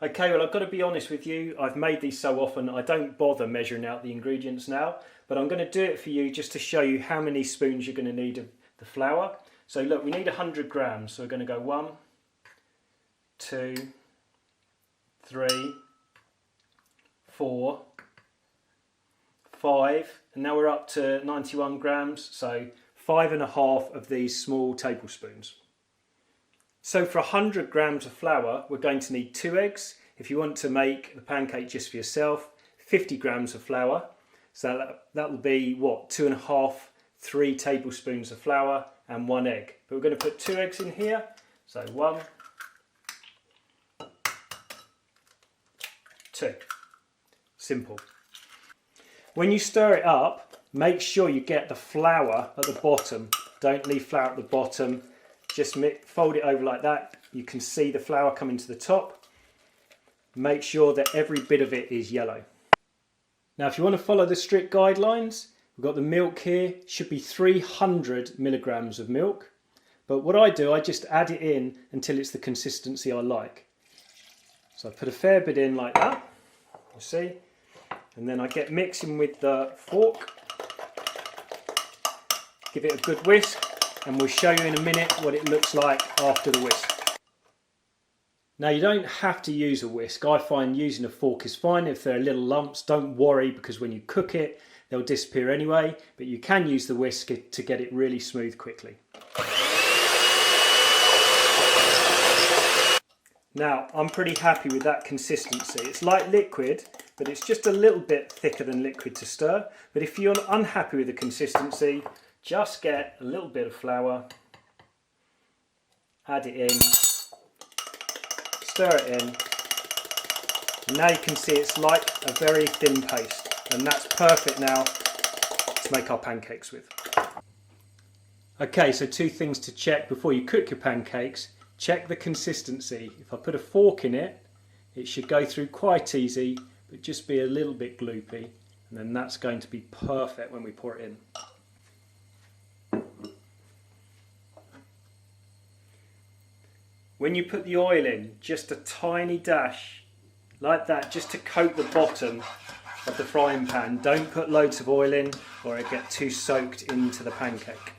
Okay, well I've got to be honest with you, I've made these so often I don't bother measuring out the ingredients now, but I'm going to do it for you just to show you how many spoons you're going to need of the flour. So look, we need 100 grams, so we're going to go 1, 2, 3, 4, 5, and now we're up to 91 grams, so 5.5 of these small tablespoons. So for 100 grams of flour, we're going to need 2 eggs. If you want to make the pancake just for yourself, 50 grams of flour. So that will be, what, 2.5, 3 tablespoons of flour and 1 egg. But we're going to put 2 eggs in here. So 1, 2. Simple. When you stir it up, make sure you get the flour at the bottom. Don't leave flour at the bottom. Just fold it over like that. You can see the flour coming to the top. Make sure that every bit of it is yellow. Now if you want to follow the strict guidelines, we've got the milk here. Should be 300 milligrams of milk. But what I do, I just add it in until it's the consistency I like. So I put a fair bit in like that, you see. And then I get mixing with the fork. Give it a good whisk. And we'll show you in a minute what it looks like after the whisk. Now you don't have to use a whisk. I find using a fork is fine. If there are little lumps, don't worry, because when you cook it, they'll disappear anyway. But you can use the whisk to get it really smooth quickly. Now I'm pretty happy with that consistency. It's like liquid, but it's just a little bit thicker than liquid to stir. But if you're unhappy with the consistency, just get a little bit of flour, add it in, stir it in, and now you can see it's like a very thin paste, and that's perfect now to make our pancakes with. Okay, so 2 things to check before you cook your pancakes. Check the consistency. If I put a fork in it, it should go through quite easy, but just be a little bit gloopy, and then that's going to be perfect when we pour it in. When you put the oil in, just a tiny dash, like that, just to coat the bottom of the frying pan. Don't put loads of oil in or it gets too soaked into the pancake.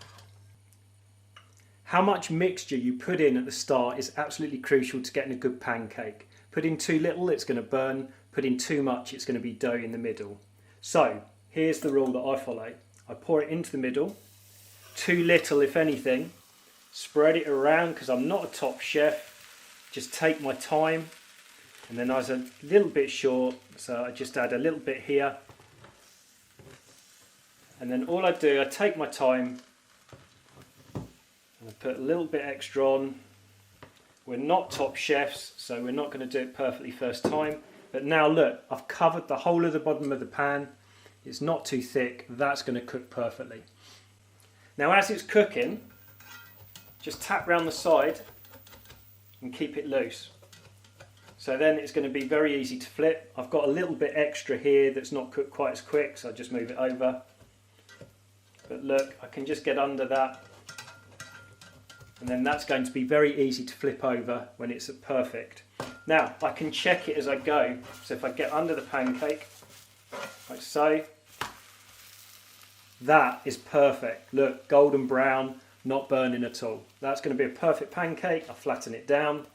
How much mixture you put in at the start is absolutely crucial to getting a good pancake. Put in too little, it's going to burn. Put in too much, it's going to be dough in the middle. So, here's the rule that I follow. I pour it into the middle, too little if anything. Spread it around because I'm not a top chef. Just take my time, and then I was a little bit short, so I just add a little bit here. And then all I do, I take my time and I put a little bit extra on. We're not top chefs, so we're not going to do it perfectly first time. But now look, I've covered the whole of the bottom of the pan. It's not too thick. That's going to cook perfectly. Now as it's cooking, just tap round the side and keep it loose. So then it's going to be very easy to flip. I've got a little bit extra here that's not cooked quite as quick, so I just move it over. But look, I can just get under that. And then that's going to be very easy to flip over when it's at perfect. Now, I can check it as I go. So if I get under the pancake, like so, that is perfect. Look, golden brown. Not burning at all. That's going to be a perfect pancake. I'll flatten it down.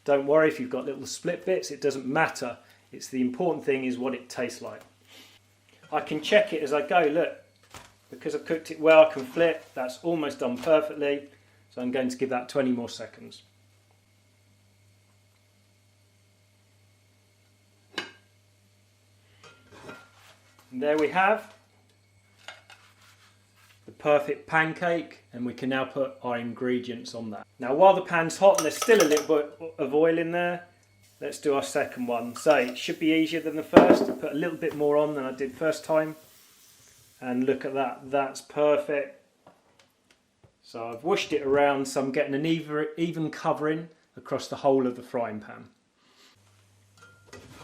Don't worry if you've got little split bits, it doesn't matter. It's the important thing is what it tastes like. I can check it as I go, look. Because I've cooked it well, I can flip. That's almost done perfectly. So I'm going to give that 20 more seconds. And there we have the perfect pancake, and we can now put our ingredients on that. Now while the pan's hot and there's still a little bit of oil in there, let's do our second one. So it should be easier than the first. I put a little bit more on than I did first time, and look at that, that's perfect. So I've whooshed it around so I'm getting an even covering across the whole of the frying pan.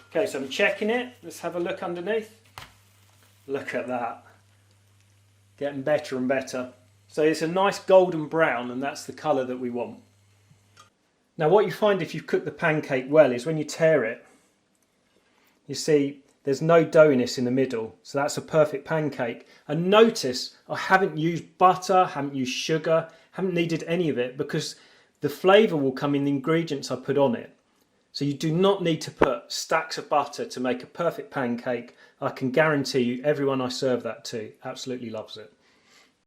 Okay, so I'm checking it. Let's have a look underneath. Look at that. Getting better and better. So it's a nice golden brown, and that's the colour that we want. Now what you find if you cook the pancake well is when you tear it, You see, there's no doughiness in the middle, so that's a perfect pancake. And notice I haven't used butter, haven't used sugar, haven't needed any of it, because the flavour will come in the ingredients I put on it. So you do not need to put stacks of butter to make a perfect pancake. I can guarantee you everyone I serve that to absolutely loves it.